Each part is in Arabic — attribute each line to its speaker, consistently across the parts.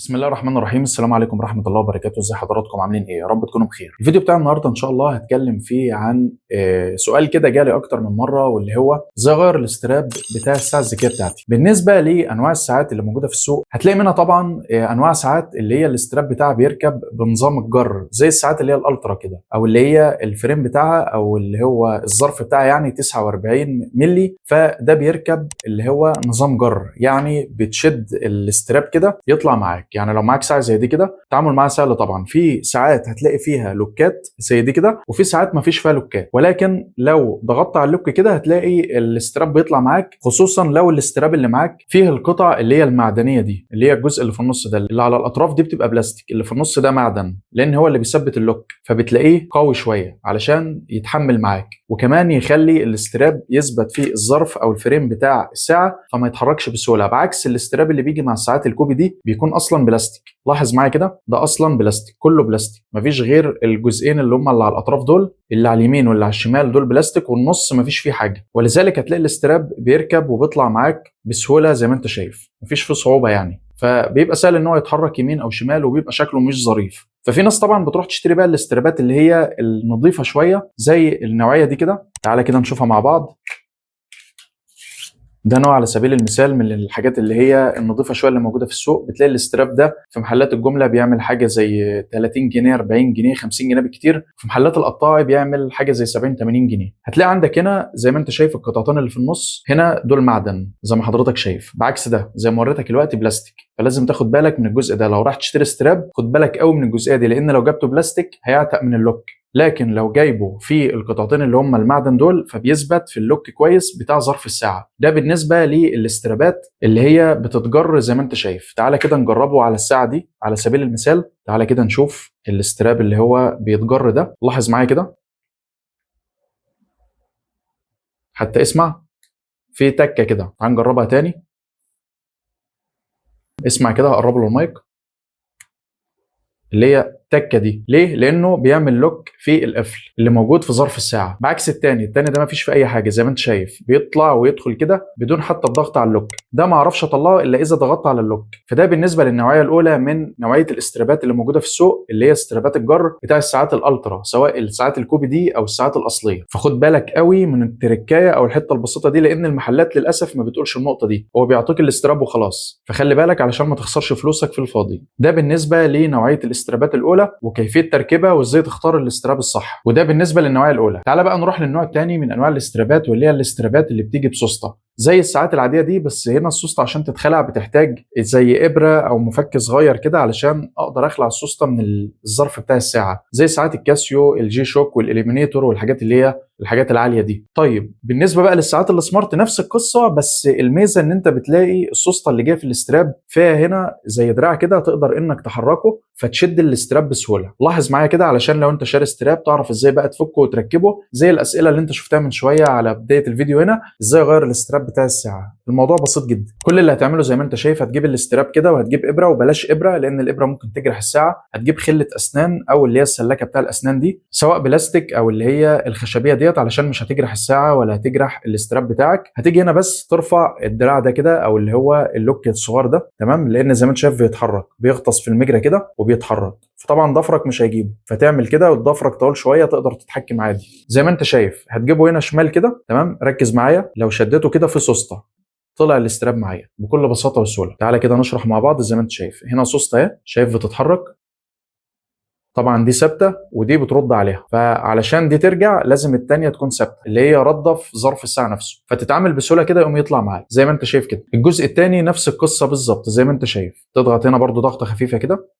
Speaker 1: بسم الله الرحمن الرحيم. السلام عليكم ورحمة الله وبركاته. ازي حضراتكم عاملين ايه؟ يا رب تكونوا بخير. الفيديو بتاع النهارده ان شاء الله هتكلم فيه عن سؤال كده جالي اكتر من مرة، واللي هو ازاي اغير الاستراب بتاع الساعة الذكية بتاعتي. بالنسبة لانواع الساعات اللي موجودة في السوق هتلاقي منها طبعا انواع ساعات اللي هي الاستراب بتاعها بيركب بنظام الجر، زي الساعات اللي هي الالترا كده، او اللي هي الفريم بتاعها او اللي هو الظرف بتاعها يعني 49 مللي، فده بيركب اللي هو نظام جر، يعني بتشد الاستراب كده يطلع معاك. يعني لو معاك ساعه زي دي كده التعامل معاها سهل طبعا. في ساعات هتلاقي فيها لوكات زي دي كده، وفي ساعات ما فيش فيها لوكات، ولكن لو ضغطت على اللوك كده هتلاقي الاستراب بيطلع معاك، خصوصا لو الاستراب اللي معاك فيه القطع اللي هي المعدنيه دي، اللي هي الجزء اللي في النص ده، اللي على الاطراف دي بتبقى بلاستيك، اللي في النص ده معدن، لان هو اللي بيثبت اللوك، فبتلاقيه قوي شويه علشان يتحمل معاك، وكمان يخلي الاستراب يثبت في الظرف او الفريم بتاع الساعه فما يتحركش بسهوله، بعكس الاستراب اللي بيجي مع الساعات الكوبي دي بيكون اصلا بلاستيك. لاحظ معايا كده، ده اصلا بلاستيك، كله بلاستيك، مفيش غير الجزئين اللي هم اللي على الاطراف دول، اللي على اليمين واللي على الشمال دول بلاستيك، والنص مفيش فيه حاجه، ولذلك هتلاقي الاستراب بيركب وبيطلع معاك بسهوله زي ما انت شايف، مفيش فيه صعوبه يعني، فبيبقى سهل ان هو يتحرك يمين او شمال، وبيبقى شكله مش ظريف. ففي ناس طبعا بتروح تشتري بقى الاسترابات اللي هي النظيفه شويه زي النوعيه دي كده. تعالى كده نشوفها مع بعض. ده نوع على سبيل المثال من الحاجات اللي هي النظيفه شويه اللي موجوده في السوق. بتلاقي الاستراب ده في محلات الجمله بيعمل حاجه زي 30 جنيه 40 جنيه 50 جنيه بالكتير، في محلات القطاعي بيعمل حاجه زي 70 80 جنيه. هتلاقي عندك هنا زي ما انت شايف القطعتين اللي في النص هنا دول معدن زي ما حضرتك شايف، بعكس ده زي ما وريتك دلوقتي بلاستيك، فلازم تاخد بالك من الجزء ده. لو راح تشتري استراب خد بالك قوي من الجزئيه دي، لان لو جبته بلاستيك هيعتق من اللوك، لكن لو جايبه في القطعتين اللي هم المعدن دول فبيثبت في اللوك كويس بتاع ظرف الساعه. ده بالنسبه للاسترابات اللي هي بتتجر زي ما انت شايف. تعالى كده نجربه على الساعه دي على سبيل المثال. تعالى كده نشوف الاستراب اللي هو بيتجر ده. لاحظ معايا كده، حتى اسمع في تكه كده. تعال نجربها تاني، اسمع كده، هقرب له المايك، اللي هي التكه دي. ليه؟ لانه بيعمل لوك في القفل اللي موجود في ظرف الساعه، بعكس التاني ده ما فيش فيه اي حاجه زي ما انت شايف، بيطلع ويدخل كده بدون حتى الضغط على اللوك. ده ما اعرفش اطلعه الا اذا ضغطت على اللوك. فده بالنسبه للنوعيه الاولى من نوعيه الاسترابات اللي موجوده في السوق، اللي هي استرابات الجر بتاع الساعات الالترا، سواء الساعات الكوبي دي او الساعات الاصليه. فخد بالك قوي من التركايه او الحته البسيطه دي، لان المحلات للاسف ما بتقولش النقطه دي، هو بيعطيك الاستراب وخلاص، فخلي بالك علشان ما تخسرش فلوسك في الفاضي. ده بالنسبه لنوعيه الاسترابات الاولى وكيفيه تركيبها وازاي تختار الاستراب الصح، وده بالنسبه للنوعيه الاولى. تعال بقى نروح للنوع الثاني من انواع الاسترابات، واللي هي الاسترابات اللي بتيجي بسوسته زي الساعات العاديه دي، بس هنا السوسته عشان تتخلع بتحتاج زي ابره او مفك صغير كده علشان اقدر اخلع السوسته من الظرف بتاع الساعه، زي ساعات الكاسيو الجي شوك والاليمينيتور والحاجات اللي هي الحاجات العاليه دي. طيب بالنسبه بقى للساعات السمارت نفس القصه، بس الميزه ان انت بتلاقي السوسته اللي جايه في الاستراب فيها هنا زي دراع كده تقدر انك تحركه فتشد الاستراب بسهوله. لاحظ معايا كده علشان لو انت شاري استراب تعرف ازاي بقى تفكه وتركبه، زي الاسئله اللي انت شفتها من شويه على بدايه الفيديو هنا، ازاي اغير الاستراب بتاع الساعه. الموضوع بسيط جدا، كل اللي هتعمله زي ما انت شايف هتجيب الاستراب كده وهتجيب ابره، وبلاش ابره لان الابره ممكن تجرح الساعه. هتجيب خله اسنان او اللي هي السلاكه بتاع الاسنان دي، سواء بلاستيك او اللي هي الخشبيه ديت، علشان مش هتجرح الساعه ولا هتجرح الاستراب بتاعك. هتيجي هنا بس ترفع الدراع ده كده او اللي هو اللوك الصغير ده، تمام، لان زي ما انت شايف بيتحرك، بيغطس في المجرى كده وبيتحرك، فطبعا ضفرك مش هيجيبه، فتعمل كده وضفرك طول شويه تقدر تتحكم عادي زي ما انت شايف. هتجيبه هنا شمال كده، تمام، ركز معايا، لو شدته كده في سوسته طلع الاستراب معايا بكل بساطه وسهوله. تعالى كده نشرح مع بعض. زي ما انت شايف هنا سوسته اهي، شايف بتتحرك، طبعا دي ثابته ودي بترد عليها، فعلشان دي ترجع لازم الثانيه تكون ثابته اللي هي رده في ظرف الساعه نفسه، فتتعامل بسهوله كده يقوم يطلع معاك زي ما انت شايف كده. الجزء الثاني نفس القصه بالظبط زي ما انت شايف، تضغط هنا برضو ضغطه خفيفه كده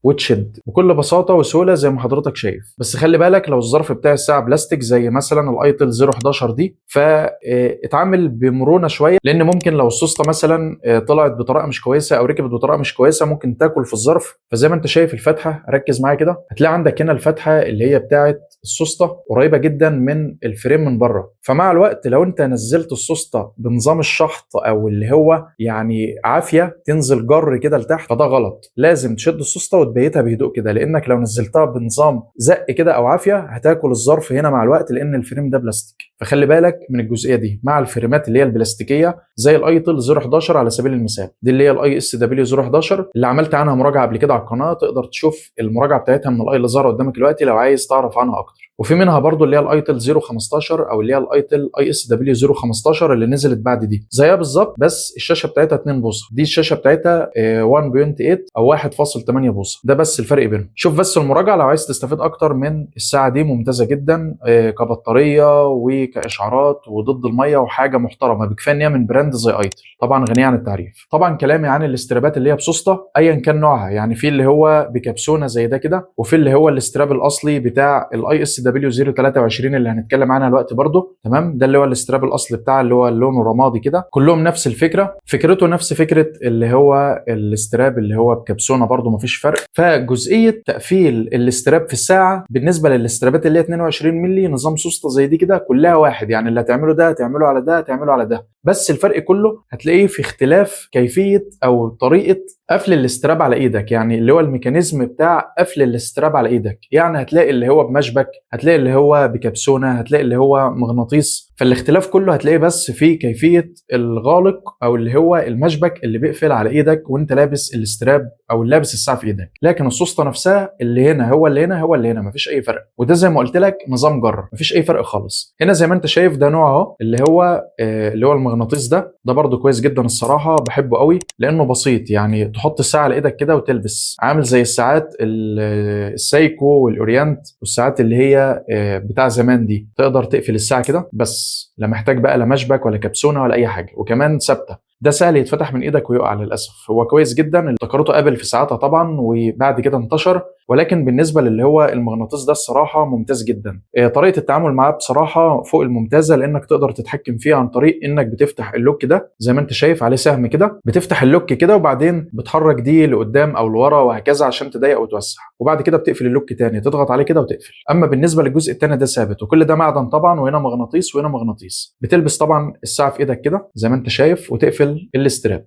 Speaker 1: وتشد بكل بساطه وسهوله زي ما حضرتك شايف. بس خلي بالك لو الظرف بتاع الساعه بلاستيك زي مثلا الايتل 011 دي، فاتعامل بمرونه شويه، لان ممكن لو السوسته مثلا طلعت بطريقه مش كويسه او ركبت بطريقه مش كويسه ممكن تاكل في الظرف. فزي ما انت شايف الفتحه، ركز معايا كده، هتلاقي عندك هنا الفتحه اللي هي بتاعه السوسته قريبه جدا من الفريم من بره، فمع الوقت لو انت نزلت السوسته بنظام الشحط او اللي هو يعني عافيه تنزل جر كده لتحت، فده غلط. لازم تشد السوسته وتبيتها بهدوء كده، لانك لو نزلتها بنظام زق كده او عافيه هتاكل الظرف هنا مع الوقت، لان الفريم ده بلاستيك. فخلي بالك من الجزئيه دي مع الفريمات اللي هي البلاستيكيه زي الايتل 011 على سبيل المثال. دي اللي هي الاي اس دبليو 011 اللي عملت عنها مراجعه قبل كده على القناه، تقدر تشوف المراجعه بتاعتها من الاي اللي ظاهره قدامك دلوقتي لو عايز تعرف عنها اكتر. وفي منها برضو اللي هي الايتل 015 او اللي هي الايتل اي اس دبليو 015 اللي نزلت بعد دي زيها بالظبط، بس الشاشه بتاعتها 2 بوصه، دي الشاشه بتاعتها 1.8 او 1.8 بوصه، ده بس الفرق بينهم. شوف بس المراجعه لو عايز تستفيد اكتر من الساعه دي، ممتازه جدا كبطاريه وكاشعارات وضد الميه وحاجه محترمه، بكفايه ان هي من براند زي ايتل، طبعا غنيه عن التعريف. طبعا كلامي عن الاسترابات اللي هي بسوسته ايا كان نوعها، يعني في اللي هو بكبسونه زي ده كده، وفي اللي هو الاستراب الاصلي بتاع الاي اس دبليو 023 اللي هنتكلم عنها دلوقتي برضه، تمام؟ ده اللي هو الاستراب الاصلي بتاع اللي هو لونه رمادي كده، كلهم نفس الفكره، فكرته نفس فكره اللي هو الاستراب اللي هو بكبسونه برضه مفيش فرق. فجزئيه تقفيل الاستراب في الساعه بالنسبه للاسترابات اللي هي 22 مللي نظام سوسته زي دي كده كلها واحد، يعني اللي هتعمله ده هتعمله على ده هتعمله على ده، بس الفرق كله هتلاقيه في اختلاف كيفيه او طريقه قفل الاستراب على ايدك، يعني اللي هو الميكانيزم بتاع قفل الاستراب على ايدك. يعني هتلاقي اللي هو بمشبك، هتلاقي اللي هو بكبسونه، هتلاقي اللي هو مغناطيس، فالاختلاف كله هتلاقيه بس في كيفيه الغالق او اللي هو المشبك اللي بيقفل على ايدك وانت لابس الاستراب او لابس الساعه في ايدك. لكن السوسته نفسها اللي هنا هو اللي هنا هو اللي هنا، مفيش اي فرق. وده زي ما قلت لك نظام جر، مفيش اي فرق خالص. هنا زي ما انت شايف ده نوع اهو اللي هو المغناطيس ده برده كويس جدا الصراحه، بحبه قوي لانه بسيط، يعني تحط الساعه على ايدك كده وتلبس، عامل زي الساعات السايكو والاورينت والساعات اللي هي بتاع زمان دي، تقدر تقفل الساعه كده بس، لا محتاج بقى لا مشبك ولا كبسونه ولا اي حاجه، وكمان ثابته. ده سهل يتفتح من ايدك ويقع للاسف. هو كويس جدا، ابتكرته ابل في ساعتها طبعا وبعد كده انتشر، ولكن بالنسبه للي هو المغناطيس ده الصراحه ممتاز جدا. طريقه التعامل معاه بصراحه فوق الممتازه، لانك تقدر تتحكم فيه عن طريق انك بتفتح اللوك ده زي ما انت شايف عليه سهم كده، بتفتح اللوك كده وبعدين بتحرك دي لقدام او لورا وهكذا عشان تضيق وتوسع، وبعد كده بتقفل اللوك تاني، تضغط عليه كده وتقفل. اما بالنسبه للجزء الثاني ده ثابت، وكل ده معدن طبعا، وهنا مغناطيس وهنا مغناطيس. بتلبس طبعا الساعه في ايدك كده زي ما انت شايف وتقفل الاستراب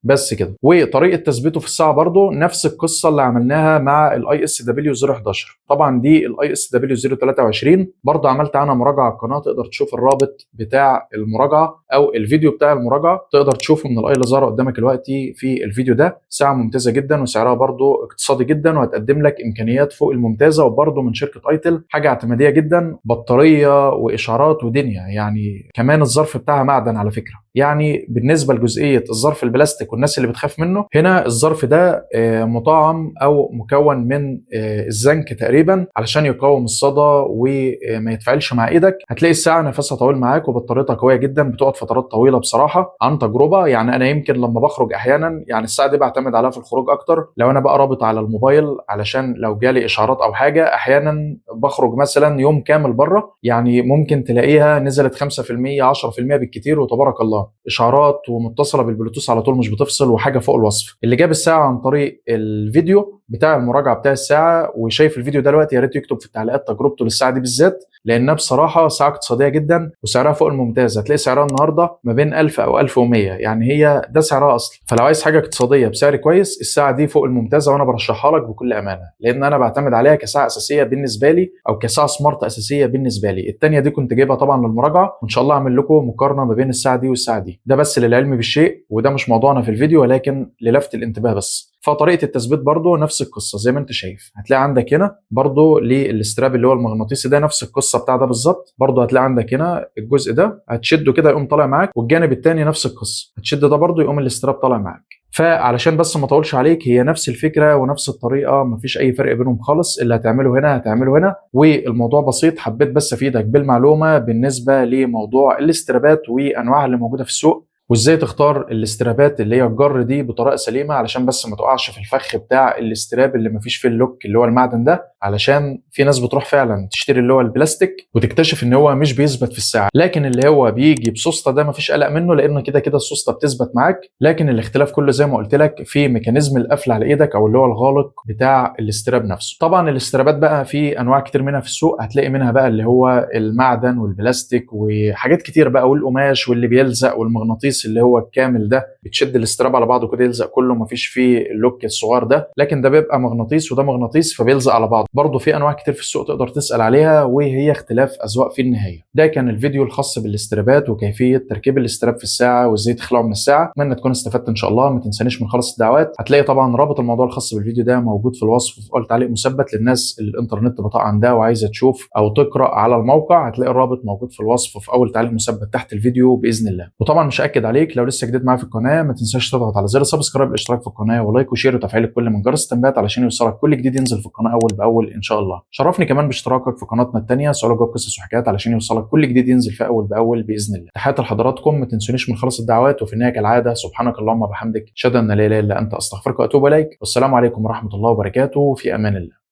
Speaker 1: بس كده. وطريقه تثبيته في الساعه برضو نفس القصه اللي عملناها مع الاي اس دبليو 011. طبعا دي الاي اس دبليو 023 برضو عملت عنها مراجعه على القناه، تقدر تشوف الرابط بتاع المراجعه او الفيديو بتاع المراجعه، تقدر تشوفه من الاي اللي ظاهره قدامك دلوقتي في الفيديو ده. ساعه ممتازه جدا وسعرها برضو اقتصادي جدا، وهتقدم لك امكانيات فوق الممتازه، وبرضو من شركه ايتل، حاجه اعتماديه جدا، بطاريه واشعارات ودنيا، يعني كمان الظرف بتاعها معدن على فكره. يعني بالنسبه لجزئيه الظرف البلاستيك والناس اللي بتخاف منه، هنا الظرف ده مطعم او مكون من الزنك تقريبا علشان يقاوم الصدى وما يتفاعلش مع ايدك. هتلاقي الساعه نفسها طويل معاك وبطاريتها قويه جدا، بتقعد فترات طويله بصراحه عن تجربه. يعني انا يمكن لما بخرج احيانا، يعني الساعه دي بعتمد عليها في الخروج اكتر، لو انا بقى رابط على الموبايل علشان لو جالي اشعارات او حاجه، احيانا بخرج مثلا يوم كامل بره، يعني ممكن تلاقيها نزلت 5% 10% بالكتير وتبارك الله، اشعارات ومتصله بالبلوتوث على طول مش بتفصل، وحاجه فوق الوصف. اللي جاب الساعه عن طريق الفيديو بتاع المراجعه بتاع الساعه وشايف الفيديو دلوقتي، يا ريت يكتب في التعليقات تجربته للساعه دي بالذات، لانها بصراحه ساعه اقتصاديه جدا وسعرها فوق الممتاز. هتلاقي سعرها النهارده ما بين 1000 او 1100، يعني هي ده سعرها اصلا. فلو عايز حاجه اقتصاديه بسعر كويس، الساعه دي فوق الممتازه، وانا برشحها لك بكل امانه، لان انا بعتمد عليها كساعه اساسيه بالنسبه لي او كساعه سمارت اساسيه بالنسبه لي. الثانيه دي كنت جايبها طبعا للمراجعه، وان شاء الله اعمل لكم مقارنه ما بين الساعه دي والساعه دي. ده بس للعلم بالشيء، وده مش موضوعنا في الفيديو، ولكن للفت الانتباه بس. فطريقه التثبيت برضو نفس القصه زي ما انت شايف. هتلاقي عندك هنا برضو للاستراب اللي هو المغناطيسي ده نفس القصه بتاع ده بالظبط، برضو هتلاقي عندك هنا الجزء ده هتشده كده يقوم طالع معاك، والجانب الثاني نفس القصه، هتشد ده برضو يقوم الاستراب طالع معاك. فعلشان بس ما اطولش عليك، هي نفس الفكره ونفس الطريقه، مفيش اي فرق بينهم خالص. اللي هتعمله هنا هتعمله هنا، والموضوع بسيط. حبيت بس افيدك بالمعلومه بالنسبه لموضوع الاسترابات وانواعها اللي موجوده في السوق، وازاي تختار الاسترابات اللي هي الجر دي بطريقه سليمه، علشان بس ما تقعش في الفخ بتاع الاستراب اللي ما فيش فيه اللوك اللي هو المعدن ده. علشان في ناس بتروح فعلا تشتري اللي هو البلاستيك وتكتشف ان هو مش بيثبت في الساعه، لكن اللي هو بيجي بسوسته ده ما فيش قلق منه، لان كده كده السوسته بتثبت معاك. لكن الاختلاف كله زي ما قلت لك في ميكانيزم القفل على ايدك او اللي هو الغالق بتاع الاستراب نفسه. طبعا الاسترابات بقى في انواع كتير منها في السوق، هتلاقي منها بقى اللي هو المعدن والبلاستيك وحاجات كتير بقى، والقماش واللي بيلزق والمغناطيس. المغناطيس اللي هو الكامل ده، بتشد الاستراب على بعضه كده يلزق كله، مفيش فيه اللوك الصغير ده، لكن ده بيبقى مغناطيس وده مغناطيس فبيلزق على بعض. برضه في انواع كتير في السوق تقدر تسال عليها، وهي اختلاف اذواق في النهايه. ده كان الفيديو الخاص بالاسترابات وكيفيه تركيب الاستراب في الساعه وازاي تخلعه من الساعه. اتمنى تكون استفدت ان شاء الله. ما تنسانيش من خالص الدعوات. هتلاقي طبعا رابط الموضوع الخاص بالفيديو ده موجود في الوصف وفي اول تعليق مثبت للناس اللي الانترنت بطيء عندها وعايزه تشوف او تقرا على الموقع. هتلاقي الرابط موجود في الوصف وفي اول تعليق مثبت تحت الفيديو باذن الله. وطبعا مش هاكد عليك، لو لسه جديد معايا في القناه ما تنساش تضغط على زر سبسكرايب، الاشتراك في القناه، ولايك وشير وتفعيل الكل من جرس التنبيهات علشان يوصلك كل جديد ينزل في القناه اول باول ان شاء الله. شرفني كمان باشتراكك في قناتنا الثانيه سؤال جواب قصص وحكايات علشان يوصلك كل جديد ينزل فيها اول باول باذن الله. تحياتي لحضراتكم. ما تنسونيش من خالص الدعوات، وفي النهايه كالعاده سبحانك اللهم وبحمدك اشهد ان لا اله الا انت استغفرك واتوب اليك. والسلام عليكم ورحمه الله وبركاته. في امان الله.